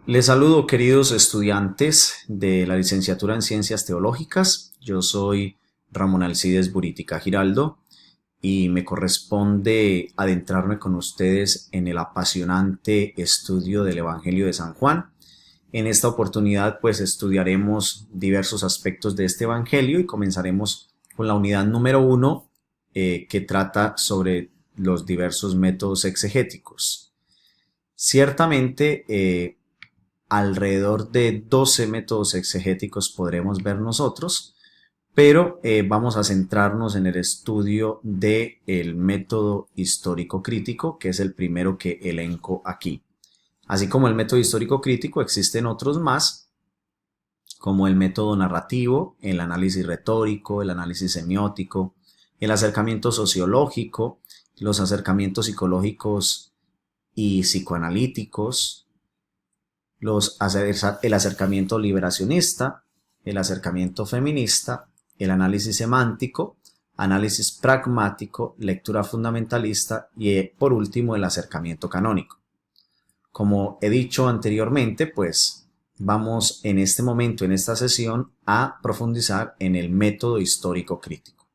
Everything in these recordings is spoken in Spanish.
Les saludo, queridos estudiantes de la licenciatura en Ciencias Teológicas. Yo soy Ramón Alcides Buritica Giraldo y me corresponde adentrarme con ustedes en el apasionante estudio del Evangelio de San Juan. En esta oportunidad, pues, estudiaremos diversos aspectos de este Evangelio y comenzaremos con la unidad número 1, que trata sobre los diversos métodos exegéticos. Ciertamente, alrededor de 12 métodos exegéticos podremos ver nosotros, pero vamos a centrarnos en el estudio del método histórico crítico, que es el primero que elenco aquí. Así como el método histórico crítico, existen otros más, como el método narrativo, el análisis retórico, el análisis semiótico, el acercamiento sociológico, los acercamientos psicológicos y psicoanalíticos, el acercamiento liberacionista, el acercamiento feminista, el análisis semántico, análisis pragmático, lectura fundamentalista y, por último, el acercamiento canónico. Como he dicho anteriormente, pues vamos en este momento, en esta sesión, a profundizar en el método histórico crítico.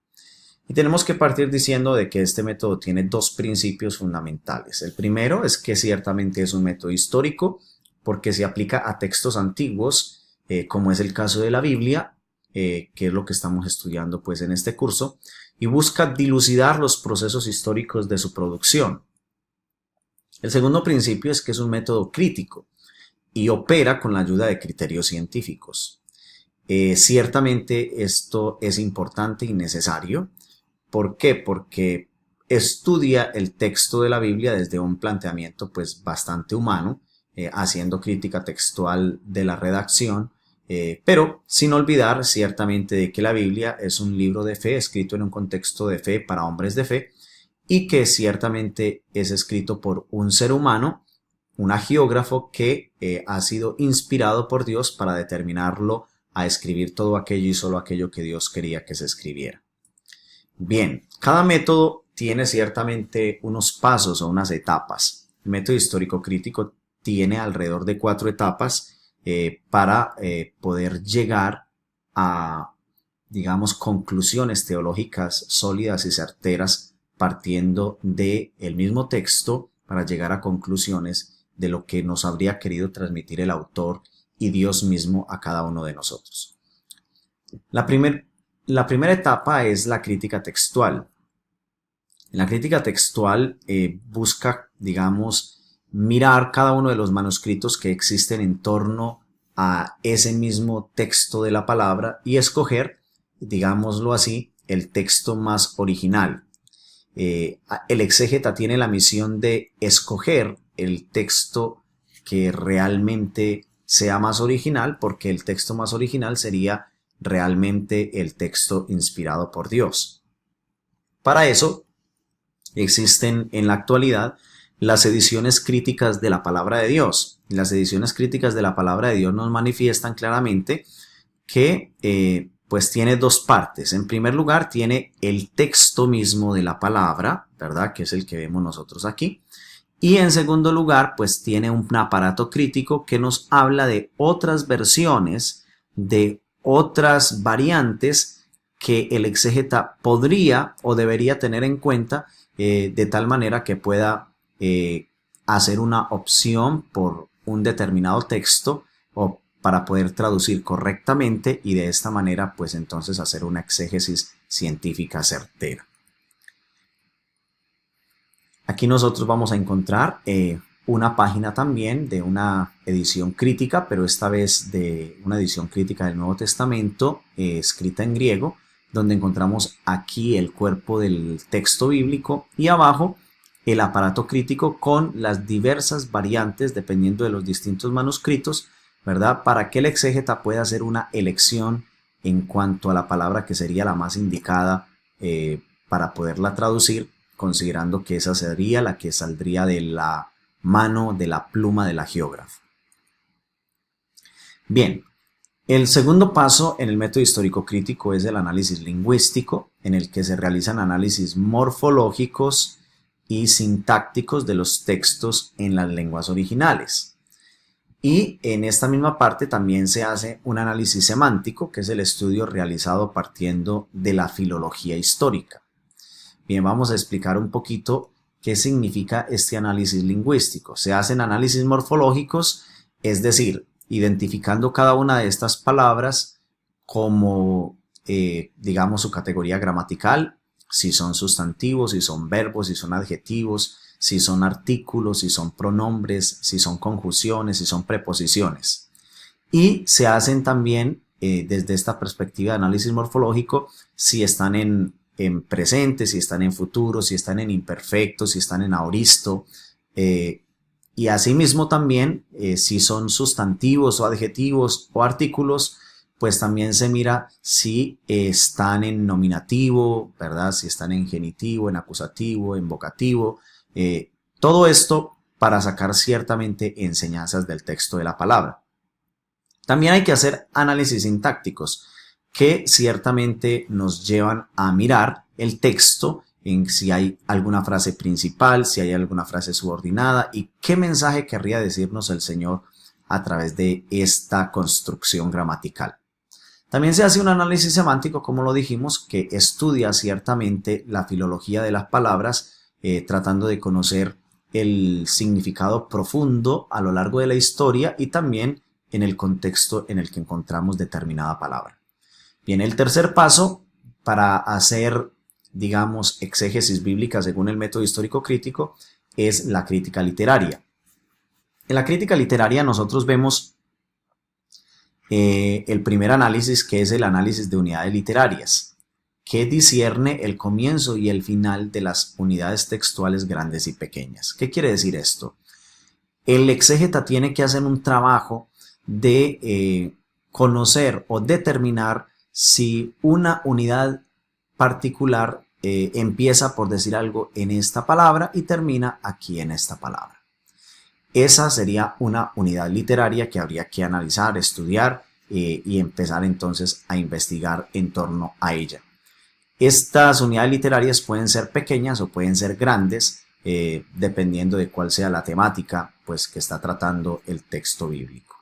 Y tenemos que partir diciendo de que este método tiene dos principios fundamentales. El primero es que ciertamente es un método histórico, porque se aplica a textos antiguos, como es el caso de la Biblia, que es lo que estamos estudiando pues en este curso, y busca dilucidar los procesos históricos de su producción. El segundo principio es que es un método crítico y opera con la ayuda de criterios científicos. Ciertamente esto es importante y necesario. ¿Por qué? Porque estudia el texto de la Biblia desde un planteamiento pues bastante humano, haciendo crítica textual de la redacción, pero sin olvidar ciertamente de que la Biblia es un libro de fe escrito en un contexto de fe para hombres de fe y que ciertamente es escrito por un ser humano, un agiógrafo que ha sido inspirado por Dios para determinarlo a escribir todo aquello y solo aquello que Dios quería que se escribiera. Bien, cada método tiene ciertamente unos pasos o unas etapas. El método histórico crítico tiene alrededor de 4 etapas para poder llegar a, digamos, conclusiones teológicas sólidas y certeras partiendo del mismo texto para llegar a conclusiones de lo que nos habría querido transmitir el autor y Dios mismo a cada uno de nosotros. La primera etapa es la crítica textual. La crítica textual busca, digamos, mirar cada uno de los manuscritos que existen en torno a ese mismo texto de la palabra y escoger, digámoslo así, el texto más original. El exégeta tiene la misión de escoger el texto que realmente sea más original, porque el texto más original sería realmente el texto inspirado por Dios. Para eso existen en la actualidad las ediciones críticas de la palabra de Dios. Las ediciones críticas de la palabra de Dios nos manifiestan claramente que pues tiene dos partes. En primer lugar, tiene el texto mismo de la palabra, ¿verdad? Que es el que vemos nosotros aquí. Y en segundo lugar, pues tiene un aparato crítico que nos habla de otras versiones, de otras variantes que el exégeta podría o debería tener en cuenta, de tal manera que pueda hacer una opción por un determinado texto o para poder traducir correctamente y de esta manera pues entonces hacer una exégesis científica certera. Aquí nosotros vamos a encontrar una página también de una edición crítica, pero esta vez de una edición crítica del Nuevo Testamento, escrita en griego, donde encontramos aquí el cuerpo del texto bíblico y abajo el aparato crítico con las diversas variantes dependiendo de los distintos manuscritos, ¿verdad? Para que el exégeta pueda hacer una elección en cuanto a la palabra que sería la más indicada para poderla traducir, considerando que esa sería la que saldría de la mano, de la pluma del agiógrafo. Bien, el segundo paso en el método histórico crítico es el análisis lingüístico, en el que se realizan análisis morfológicos y sintácticos de los textos en las lenguas originales. Y en esta misma parte también se hace un análisis semántico, que es el estudio realizado partiendo de la filología histórica. Bien, vamos a explicar un poquito qué significa este análisis lingüístico. Se hacen análisis morfológicos, es decir, identificando cada una de estas palabras como, digamos, su categoría gramatical, si son sustantivos, si son verbos, si son adjetivos, si son artículos, si son pronombres, si son conjunciones, si son preposiciones. Y se hacen también, desde esta perspectiva de análisis morfológico, si están en presente, si están en futuro, si están en imperfecto, si están en aoristo, y asimismo también si son sustantivos o adjetivos o artículos, pues también se mira si están en nominativo, ¿verdad? Si están en genitivo, en acusativo, en vocativo, todo esto para sacar ciertamente enseñanzas del texto de la palabra. También hay que hacer análisis sintácticos, que ciertamente nos llevan a mirar el texto en si hay alguna frase principal, si hay alguna frase subordinada y qué mensaje querría decirnos el Señor a través de esta construcción gramatical. También se hace un análisis semántico, como lo dijimos, que estudia ciertamente la filología de las palabras, tratando de conocer el significado profundo a lo largo de la historia y también en el contexto en el que encontramos determinada palabra. Bien, el tercer paso para hacer, digamos, exégesis bíblica según el método histórico crítico es la crítica literaria. En la crítica literaria nosotros vemos el primer análisis, que es el análisis de unidades literarias, que discierne el comienzo y el final de las unidades textuales grandes y pequeñas. ¿Qué quiere decir esto? El exégeta tiene que hacer un trabajo de conocer o determinar si una unidad particular empieza por decir algo en esta palabra y termina aquí en esta palabra. Esa sería una unidad literaria que habría que analizar, estudiar y empezar entonces a investigar en torno a ella. Estas unidades literarias pueden ser pequeñas o pueden ser grandes, dependiendo de cuál sea la temática pues, que está tratando el texto bíblico.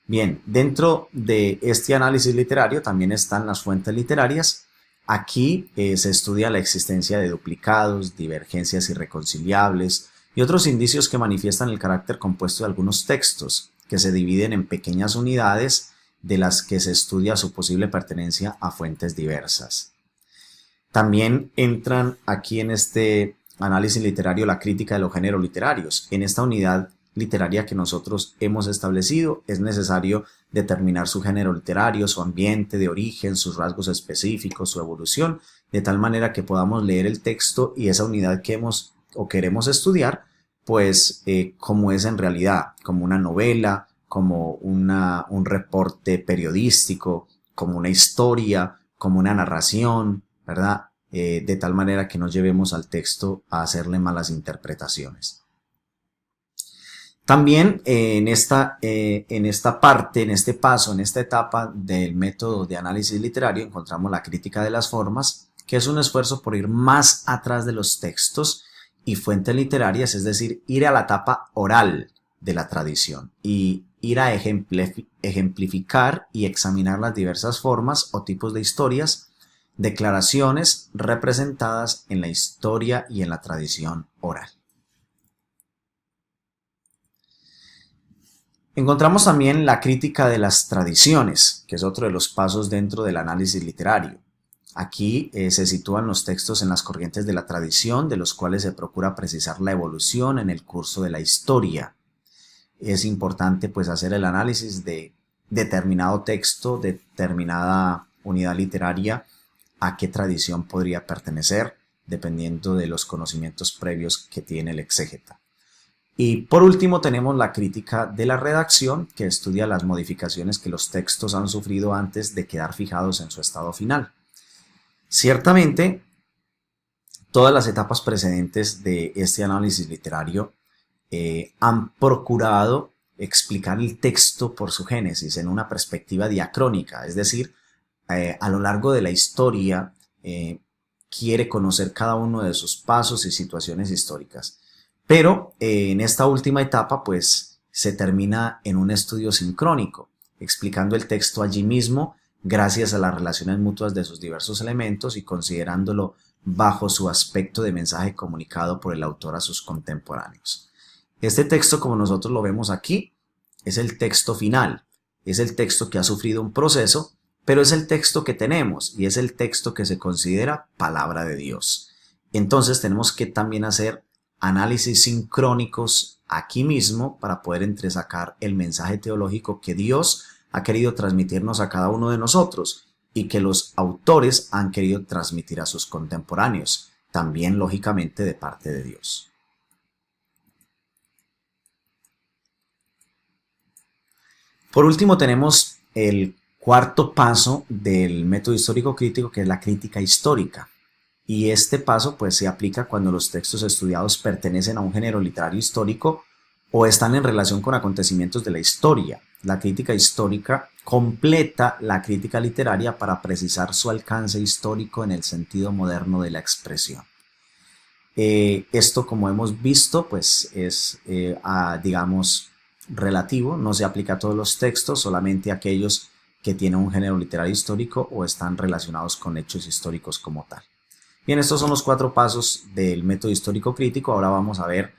Bien, dentro de este análisis literario también están las fuentes literarias. Aquí se estudia la existencia de duplicados, divergencias irreconciliables y otros indicios que manifiestan el carácter compuesto de algunos textos, que se dividen en pequeñas unidades de las que se estudia su posible pertenencia a fuentes diversas. También entran aquí en este análisis literario la crítica de los géneros literarios. En esta unidad literaria que nosotros hemos establecido es necesario determinar su género literario, su ambiente de origen, sus rasgos específicos, su evolución, de tal manera que podamos leer el texto y esa unidad que hemos o queremos estudiar, pues como es en realidad, como una novela, como un reporte periodístico, como una historia, como una narración, ¿verdad? De tal manera que no llevemos al texto a hacerle malas interpretaciones. También en esta parte, en este paso, en esta etapa del método de análisis literario encontramos la crítica de las formas, que es un esfuerzo por ir más atrás de los textos y fuentes literarias, es decir, ir a la etapa oral de la tradición y ir a ejemplificar y examinar las diversas formas o tipos de historias, declaraciones representadas en la historia y en la tradición oral. Encontramos también la crítica de las tradiciones, que es otro de los pasos dentro del análisis literario. Aquí se sitúan los textos en las corrientes de la tradición, de los cuales se procura precisar la evolución en el curso de la historia. Es importante pues hacer el análisis de determinado texto, determinada unidad literaria, a qué tradición podría pertenecer, dependiendo de los conocimientos previos que tiene el exégeta. Y por último tenemos la crítica de la redacción, que estudia las modificaciones que los textos han sufrido antes de quedar fijados en su estado final. Ciertamente, todas las etapas precedentes de este análisis literario han procurado explicar el texto por su génesis en una perspectiva diacrónica, es decir, a lo largo de la historia quiere conocer cada uno de sus pasos y situaciones históricas. Pero en esta última etapa, pues, se termina en un estudio sincrónico, explicando el texto allí mismo gracias a las relaciones mutuas de sus diversos elementos y considerándolo bajo su aspecto de mensaje comunicado por el autor a sus contemporáneos. Este texto, como nosotros lo vemos aquí, es el texto final, es el texto que ha sufrido un proceso, pero es el texto que tenemos y es el texto que se considera palabra de Dios. Entonces tenemos que también hacer análisis sincrónicos aquí mismo para poder entresacar el mensaje teológico que Dios ha querido transmitirnos a cada uno de nosotros y que los autores han querido transmitir a sus contemporáneos, también lógicamente de parte de Dios. Por último tenemos el cuarto paso del método histórico crítico, que es la crítica histórica. Y este paso pues se aplica cuando los textos estudiados pertenecen a un género literario histórico o están en relación con acontecimientos de la historia. La crítica histórica completa la crítica literaria para precisar su alcance histórico en el sentido moderno de la expresión. Esto, como hemos visto, pues es, digamos, relativo, no se aplica a todos los textos, solamente a aquellos que tienen un género literario histórico o están relacionados con hechos históricos como tal. Bien, estos son los 4 pasos del método histórico crítico. Ahora vamos a ver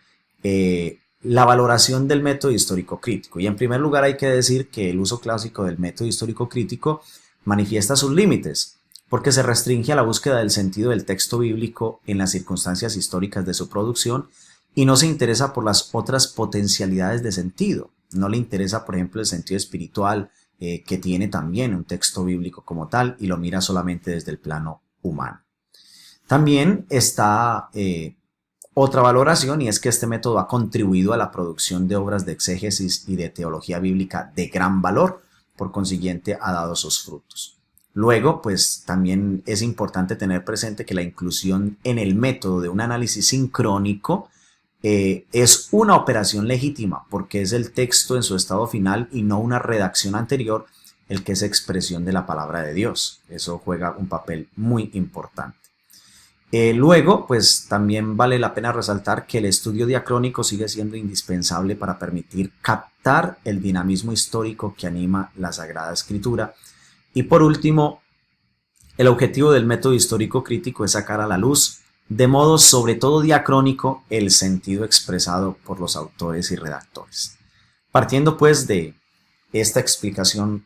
la valoración del método histórico crítico. Y en primer lugar hay que decir que el uso clásico del método histórico crítico manifiesta sus límites, porque se restringe a la búsqueda del sentido del texto bíblico en las circunstancias históricas de su producción y no se interesa por las otras potencialidades de sentido. No le interesa, por ejemplo, el sentido espiritual que tiene también un texto bíblico como tal y lo mira solamente desde el plano humano. También está otra valoración, y es que este método ha contribuido a la producción de obras de exégesis y de teología bíblica de gran valor, por consiguiente ha dado sus frutos. Luego, pues también es importante tener presente que la inclusión en el método de un análisis sincrónico es una operación legítima, porque es el texto en su estado final y no una redacción anterior el que es expresión de la palabra de Dios. Eso juega un papel muy importante. Luego, pues también vale la pena resaltar que el estudio diacrónico sigue siendo indispensable para permitir captar el dinamismo histórico que anima la Sagrada Escritura. Y por último, el objetivo del método histórico crítico es sacar a la luz, de modo sobre todo diacrónico, el sentido expresado por los autores y redactores. Partiendo pues de esta explicación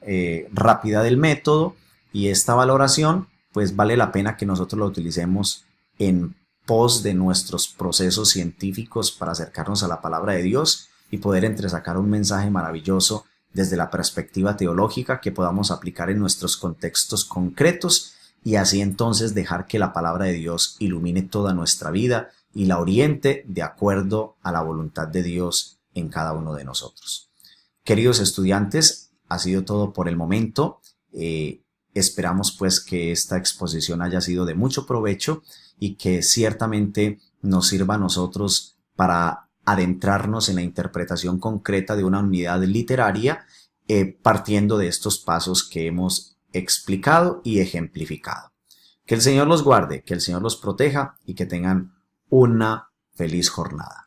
rápida del método y esta valoración, pues vale la pena que nosotros lo utilicemos en pos de nuestros procesos científicos para acercarnos a la palabra de Dios y poder entresacar un mensaje maravilloso desde la perspectiva teológica que podamos aplicar en nuestros contextos concretos y así entonces dejar que la palabra de Dios ilumine toda nuestra vida y la oriente de acuerdo a la voluntad de Dios en cada uno de nosotros. Queridos estudiantes, ha sido todo por el momento. Esperamos pues que esta exposición haya sido de mucho provecho y que ciertamente nos sirva a nosotros para adentrarnos en la interpretación concreta de una unidad literaria partiendo de estos pasos que hemos explicado y ejemplificado. Que el Señor los guarde, que el Señor los proteja y que tengan una feliz jornada.